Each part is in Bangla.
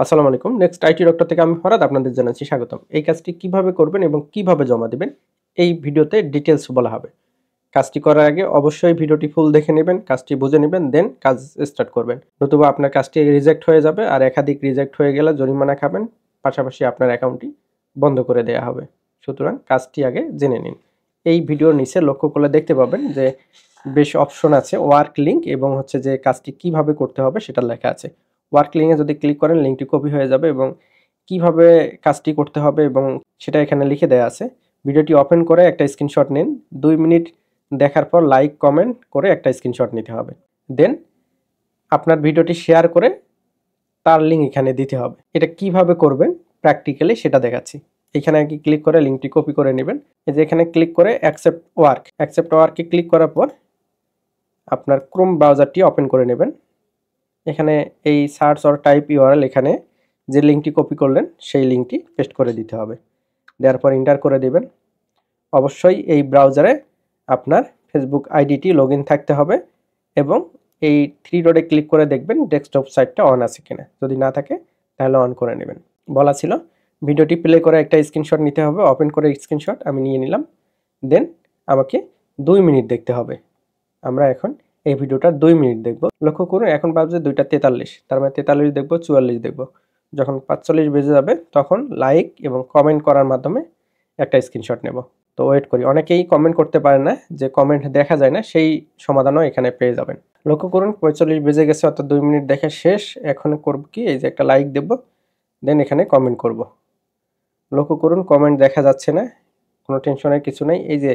আসসালামু আলাইকুম। নেক্সট আইটি ডক্টর থেকে আমি ফরহাদ আপনাদের জানাচ্ছি স্বাগতম। এই কাজটি কিভাবে করবেন এবং কিভাবে জমা দিবেন এই ভিডিওতে ডিটেইলস বলা হবে। কাজটি করার আগে অবশ্যই ভিডিওটি ফুল দেখে নেবেন, কাজটি বুঝে নেবেন, দেন কাজ স্টার্ট করবেন। নতুবা আপনার কাজটি রিজেক্ট হয়ে যাবে আর একাধিক রিজেক্ট হয়ে গেলে জরিমানা খাবেন, পাশাপাশি আপনার অ্যাকাউন্টটি বন্ধ করে দেয়া হবে। সুতরাং কাজটি আগে জেনে নিন। এই ভিডিওর নিচে লক্ষ্য করলে দেখতে পাবেন যে বেশ অপশন আছে, ওয়ার্ক লিংক এবং হচ্ছে যে কাজটি কিভাবে করতে হবে সেটা লেখা আছে। ওয়ার্ক লিংকে যদি ক্লিক করেন লিংকটি কপি হয়ে যাবে এবং কিভাবে কাজটি করতে হবে এবং সেটা এখানে লিখে দেয়া আছে। ভিডিওটি ওপেন করে একটা স্ক্রিনশট নিন। 2 মিনিট দেখার পর লাইক, কমেন্ট করে একটা স্ক্রিনশট নিতে হবে। দেন আপনার ভিডিওটি শেয়ার করে তার লিঙ্ক এখানে দিতে হবে। এটা কিভাবে করবেন প্র্যাকটিক্যালি সেটা দেখাচ্ছি। এখানে আগে ক্লিক করে লিঙ্কটি কপি করে নেবেন। এই যে এখানে ক্লিক করে অ্যাকসেপ্ট ওয়ার্কে ক্লিক করার পর আপনার ক্রোম ব্রাউজারটি ওপেন করে নেবেন। এখানে এই সার্চ অর টাইপ ইউআরএল এখানে যে লিঙ্কটি কপি করলেন সেই লিঙ্কটি পেস্ট করে দিতে হবে। দেওয়ার পর এন্টার করে দিবেন। অবশ্যই এই ব্রাউজারে আপনার ফেসবুক আইডিটি লগইন থাকতে হবে এবং এই 3 ডটে ক্লিক করে দেখবেন ডেস্কটপ সাইটটা অন আছে কিনা। যদি না থাকে তাহলে অন করে নেবেন। বলা ছিল ভিডিওটি প্লে করে একটা স্ক্রিনশট নিতে হবে। ওপেন করে স্ক্রিনশট আমি নিয়ে নিলাম। দেন আমাকে 2 মিনিট দেখতে হবে। আমরা এখন এই ভিডিওটা 2 মিনিট দেখব। লক্ষ্য করুন এখন বাজে 2:43, তার মানে 43 দেখব, 44 দেখব। যখন 45 বেজে যাবে তখন লাইক এবং কমেন্ট করার মাধ্যমে একটা স্ক্রিনশট নেব। তো ওয়েট করি। অনেকেই কমেন্ট করতে পারে না, যে কমেন্ট দেখা যায় না, সেই সমাধানও এখানে পেয়ে যাবেন। লক্ষ্য করুন 45 বেজে গেছে, অর্থাৎ 2 মিনিট দেখা শেষ। এখন করব কি, এই যে একটা লাইক দেব, দেন এখানে কমেন্ট করব। লক্ষ্য করুন কমেন্ট দেখা যাচ্ছে না, কোনো টেনশনের কিছু নাই। এই যে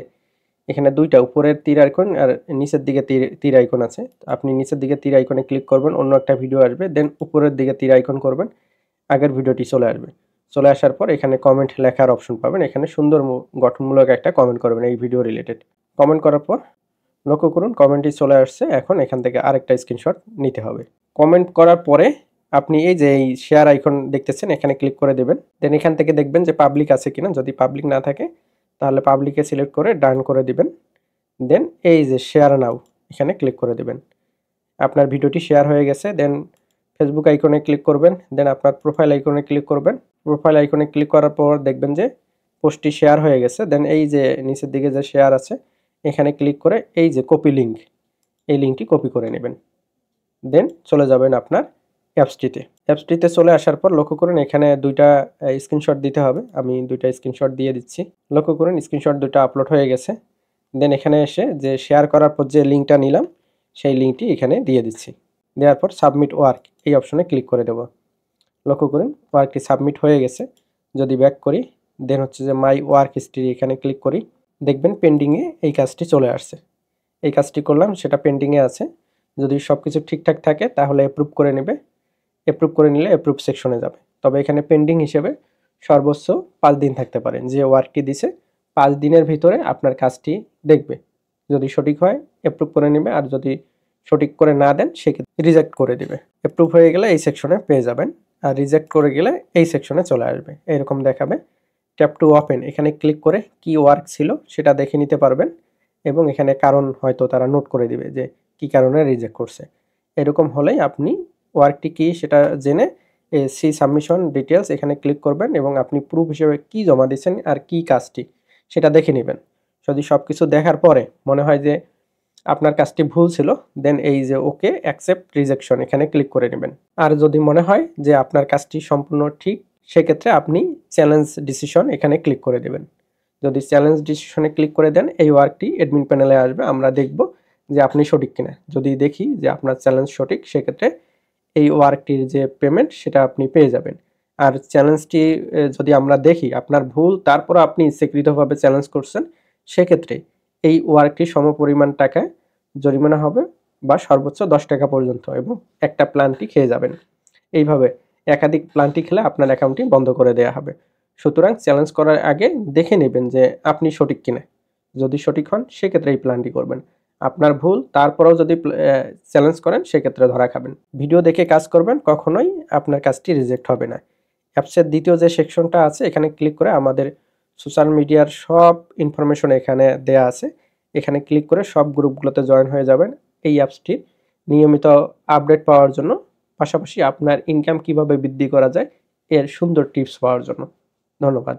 এখানে দুইটা উপরের তীর আইকন আর নিচের দিকে তীর আইকন আছে। আপনি নিচের দিকে তীর আইকনে ক্লিক করবেন, অন্য একটা ভিডিও আসবে। দেন উপরের দিকে তীর আইকন করবেন, আগের ভিডিওটি চলে আসবে। চলে আসার পর এখানে কমেন্ট লেখার অপশন পাবেন। এখানে সুন্দর গঠনমূলক একটা কমেন্ট করবেন এই ভিডিও রিলেটেড। কমেন্ট করার পর লক্ষ্য করুন কমেন্টটি চলে আসছে। এখন এখান থেকে আরেকটা স্ক্রিনশট নিতে হবে। কমেন্ট করার পরে আপনি এই যে এই শেয়ার আইকন দেখতেছেন, এখানে ক্লিক করে দেবেন। দেন এখান থেকে দেখবেন যে পাবলিক আছে কিনা। যদি পাবলিক না থাকে তাহলে পাবলিকে সিলেক্ট করে ডান করে দিবেন। দেন এই যে শেয়ার নাও এখানে ক্লিক করে দিবেন। আপনার ভিডিওটি শেয়ার হয়ে গেছে। দেন ফেসবুক আইকনে ক্লিক করবেন। দেন আপনার প্রোফাইল আইকনে ক্লিক করবেন। প্রোফাইল আইকনে ক্লিক করার পর দেখবেন যে পোস্টটি শেয়ার হয়ে গেছে। দেন এই যে নিচের দিকে যে শেয়ার আছে এখানে ক্লিক করে এই যে কপি লিঙ্ক, এই লিঙ্কটি কপি করে নেবেন। দেন চলে যাবেন আপনার অ্যাপসটিতে চলে আসার পর লক্ষ্য করুন এখানে দুইটা স্ক্রিনশট দিতে হবে। আমি দুইটা স্ক্রিনশট দিয়ে দিচ্ছি। লক্ষ্য করুন স্ক্রিনশট দুইটা আপলোড হয়ে গেছে। দেন এখানে এসে যে শেয়ার করার পর যে লিঙ্কটা নিলাম সেই লিঙ্কটি এখানে দিয়ে দিচ্ছি। দেওয়ার পর সাবমিট ওয়ার্ক এই অপশনে ক্লিক করে দেব। লক্ষ্য করুন ওয়ার্কটি সাবমিট হয়ে গেছে। যদি ব্যাক করি, দেন হচ্ছে যে মাই ওয়ার্ক হিস্ট্রি এখানে ক্লিক করি, দেখবেন পেন্ডিংয়ে এই কাজটি চলে আসছে। এই কাজটি করলাম, সেটা পেন্ডিংয়ে আছে। যদি সব কিছু ঠিকঠাক থাকে তাহলে অ্যাপ্রুভ করে নেবে। অ্যাপ্রুভ করে নিলে অ্যাপ্রুভ সেকশনে যাবে। তবে এখানে পেন্ডিং হিসেবে সর্বোচ্চ 5 দিন থাকতে পারেন। যে ওয়ার্কটি দিছে 5 দিনের ভিতরে আপনার কাজটি দেখবে। যদি সঠিক হয় অ্যাপ্রুভ করে নেবে, আর যদি সঠিক করে না দেন সেক্ষেত্রে রিজেক্ট করে দিবে। অ্যাপ্রুভ হয়ে গেলে এই সেকশনে পেয়ে যাবেন, আর রিজেক্ট করে গেলে এই সেকশনে চলে আসবে। এরকম দেখাবে। ট্যাপ টু ওপেন এখানে ক্লিক করে কি ওয়ার্ক ছিল সেটা দেখে নিতে পারবেন এবং এখানে কারণ হয়তো তারা নোট করে দিবে যে কি কারণে রিজেক্ট করছে। এরকম হলেই আপনি ওয়ার্কটি কি সেটা জেনে সি সাবমিশন ডিটেলস এখানে ক্লিক করবেন এবং আপনি প্রুফ হিসেবে কি জমা দিয়েছেন আর কি কাজটি সেটা দেখে নেবেন। যদি সব কিছু দেখার পরে মনে হয় যে আপনার কাজটি ভুল ছিল, দেন এই যে ওকে অ্যাকসেপ্ট রিজেকশন এখানে ক্লিক করে নেবেন। আর যদি মনে হয় যে আপনার কাজটি সম্পূর্ণ ঠিক, সেক্ষেত্রে আপনি চ্যালেঞ্জ ডিসিশন এখানে ক্লিক করে দেবেন। যদি চ্যালেঞ্জ ডিসিশনে ক্লিক করে দেন এই ওয়ার্কটি অ্যাডমিন প্যানেলে আসবে। আমরা দেখব যে আপনি সঠিক কিনা। যদি দেখি যে আপনার চ্যালেঞ্জ সঠিক, সেক্ষেত্রে এই ওয়ার্কটির যে পেমেন্ট সেটা আপনি পেয়ে যাবেন। আর চ্যালেঞ্জটি যদি আমরা দেখি আপনার ভুল, তারপর আপনি ইচ্ছাকৃতভাবে চ্যালেঞ্জ করছেন, সেক্ষেত্রে এই ওয়ার্কটি সমপরিমাণ টাকা জরিমানা হবে বা সর্বোচ্চ 10 টাকা পর্যন্ত, এবং একটা প্ল্যানটি খেয়ে যাবেন। এইভাবে একাধিক প্ল্যানটি খেলে আপনার অ্যাকাউন্টটি বন্ধ করে দেওয়া হবে। সুতরাং চ্যালেঞ্জ করার আগে দেখে নেবেন যে আপনি সঠিক কিনা। যদি সঠিক হন সেক্ষেত্রে এই প্ল্যানটি করবেন। আপনার ভুল তারপরেও যদি চ্যালেঞ্জ করেন সেক্ষেত্রে ধরা খাবেন। ভিডিও দেখে কাজ করবেন, কখনোই আপনার কাজটি রিজেক্ট হবে না। অ্যাপসের দ্বিতীয় যে সেকশনটা আছে এখানে ক্লিক করে আমাদের সোশ্যাল মিডিয়ার সব ইনফরমেশন এখানে দেয়া আছে। এখানে ক্লিক করে সব গ্রুপগুলোতে জয়েন হয়ে যাবেন। এই অ্যাপসটি নিয়মিত আপডেট পাওয়ার জন্য পাশাপাশি আপনার ইনকাম কিভাবে বৃদ্ধি করা যায় এর সুন্দর টিপস পাওয়ার জন্য। ধন্যবাদ।